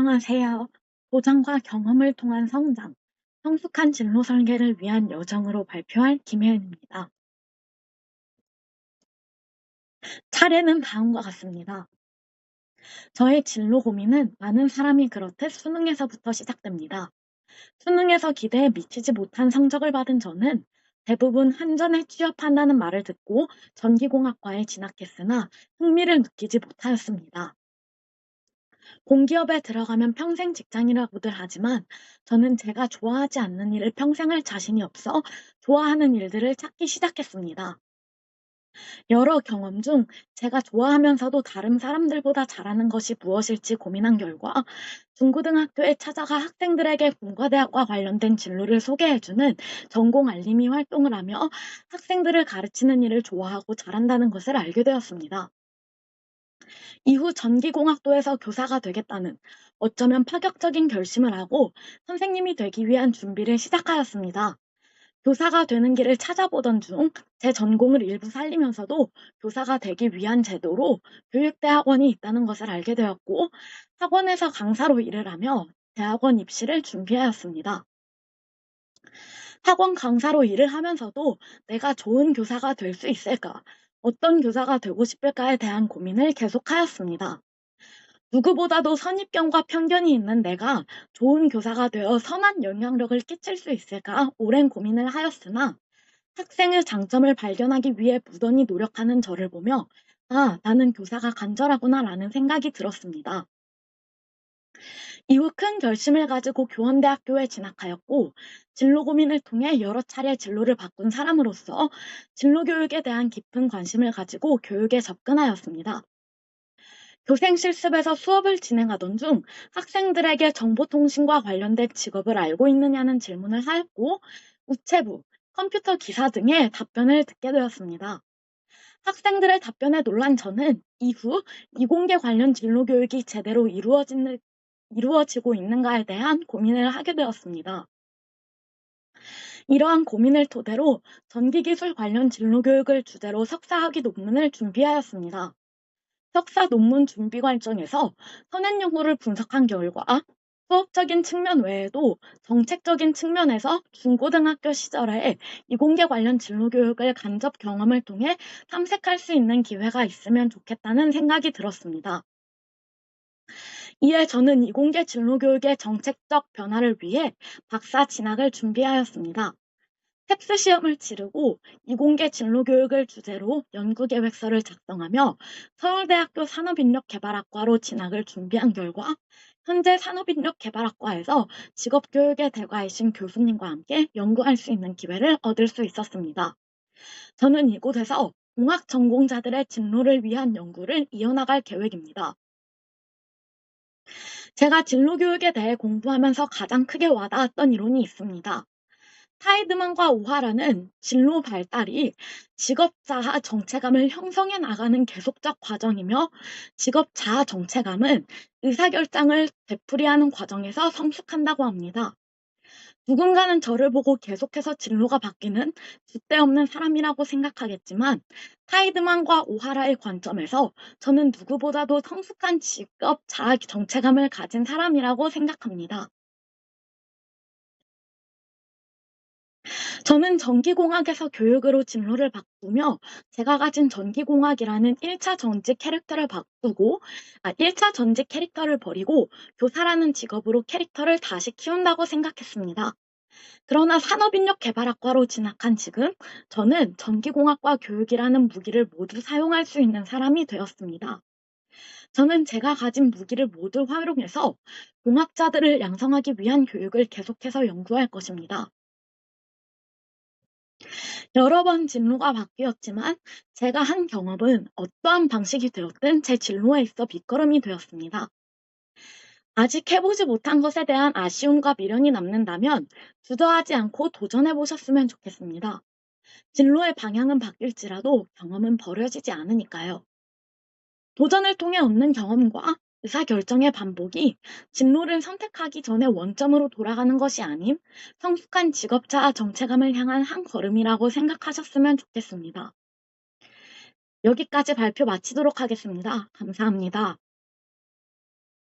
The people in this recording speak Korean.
안녕하세요. 도전과 경험을 통한 성장, 성숙한 진로 설계를 위한 여정으로 발표할 김혜은입니다. 차례는 다음과 같습니다. 저의 진로 고민은 많은 사람이 그렇듯 수능에서부터 시작됩니다. 수능에서 기대에 미치지 못한 성적을 받은 저는 대부분 한전에 취업한다는 말을 듣고 전기공학과에 진학했으나 흥미를 느끼지 못하였습니다. 공기업에 들어가면 평생 직장이라고들 하지만 저는 제가 좋아하지 않는 일을 평생 할 자신이 없어 좋아하는 일들을 찾기 시작했습니다. 여러 경험 중 제가 좋아하면서도 다른 사람들보다 잘하는 것이 무엇일지 고민한 결과 중고등학교에 찾아가 학생들에게 공과대학과 관련된 진로를 소개해주는 전공 알림이 활동을 하며 학생들을 가르치는 일을 좋아하고 잘한다는 것을 알게 되었습니다. 이후 전기공학도에서 교사가 되겠다는 어쩌면 파격적인 결심을 하고 선생님이 되기 위한 준비를 시작하였습니다. 교사가 되는 길을 찾아보던 중 제 전공을 일부 살리면서도 교사가 되기 위한 제도로 교육대학원이 있다는 것을 알게 되었고 학원에서 강사로 일을 하며 대학원 입시를 준비하였습니다. 학원 강사로 일을 하면서도 내가 좋은 교사가 될 수 있을까? 어떤 교사가 되고 싶을까에 대한 고민을 계속하였습니다. 누구보다도 선입견과 편견이 있는 내가 좋은 교사가 되어 선한 영향력을 끼칠 수 있을까 오랜 고민을 하였으나 학생의 장점을 발견하기 위해 무던히 노력하는 저를 보며 아, 나는 교사가 간절하구나라는 생각이 들었습니다. 이후 큰 결심을 가지고 교원대학교에 진학하였고 진로 고민을 통해 여러 차례 진로를 바꾼 사람으로서 진로 교육에 대한 깊은 관심을 가지고 교육에 접근하였습니다. 교생 실습에서 수업을 진행하던 중 학생들에게 정보통신과 관련된 직업을 알고 있느냐는 질문을 하였고 우체부, 컴퓨터 기사 등의 답변을 듣게 되었습니다. 학생들의 답변에 놀란 저는 이후 이공계 관련 진로 교육이 제대로 이루어지고 있는가에 대한 고민을 하게 되었습니다. 이러한 고민을 토대로 전기기술 관련 진로 교육을 주제로 석사학위 논문을 준비하였습니다. 석사 논문 준비 과정에서 선행 연구를 분석한 결과 수업적인 측면 외에도 정책적인 측면에서 중고등학교 시절에 이공계 관련 진로 교육을 간접 경험을 통해 탐색할 수 있는 기회가 있으면 좋겠다는 생각이 들었습니다. 이에 저는 이공계 진로 교육의 정책적 변화를 위해 박사 진학을 준비하였습니다. 탭스 시험을 치르고 이공계 진로교육을 주제로 연구계획서를 작성하며 서울대학교 산업인력개발학과로 진학을 준비한 결과 현재 산업인력개발학과에서 직업교육의 대가이신 교수님과 함께 연구할 수 있는 기회를 얻을 수 있었습니다. 저는 이곳에서 공학 전공자들의 진로를 위한 연구를 이어나갈 계획입니다. 제가 진로교육에 대해 공부하면서 가장 크게 와닿았던 이론이 있습니다. 타이드만과 오하라는 진로 발달이 직업 자아 정체감을 형성해 나가는 계속적 과정이며 직업 자아 정체감은 의사결정을 되풀이하는 과정에서 성숙한다고 합니다. 누군가는 저를 보고 계속해서 진로가 바뀌는 줏대없는 사람이라고 생각하겠지만 타이드만과 오하라의 관점에서 저는 누구보다도 성숙한 직업 자아 정체감을 가진 사람이라고 생각합니다. 저는 전기공학에서 교육으로 진로를 바꾸며 제가 가진 전기공학이라는 1차 전직 캐릭터를 바꾸고 1차 전직 캐릭터를 버리고 교사라는 직업으로 캐릭터를 다시 키운다고 생각했습니다. 그러나 산업인력개발학과로 진학한 지금 저는 전기공학과 교육이라는 무기를 모두 사용할 수 있는 사람이 되었습니다. 저는 제가 가진 무기를 모두 활용해서 공학자들을 양성하기 위한 교육을 계속해서 연구할 것입니다. 여러 번 진로가 바뀌었지만 제가 한 경험은 어떠한 방식이 되었든 제 진로에 있어 밑거름이 되었습니다. 아직 해보지 못한 것에 대한 아쉬움과 미련이 남는다면 주저하지 않고 도전해 보셨으면 좋겠습니다. 진로의 방향은 바뀔지라도 경험은 버려지지 않으니까요. 도전을 통해 얻는 경험과 의사결정의 반복이 진로를 선택하기 전에 원점으로 돌아가는 것이 아닌 성숙한 직업자 정체감을 향한 한 걸음이라고 생각하셨으면 좋겠습니다. 여기까지 발표 마치도록 하겠습니다. 감사합니다.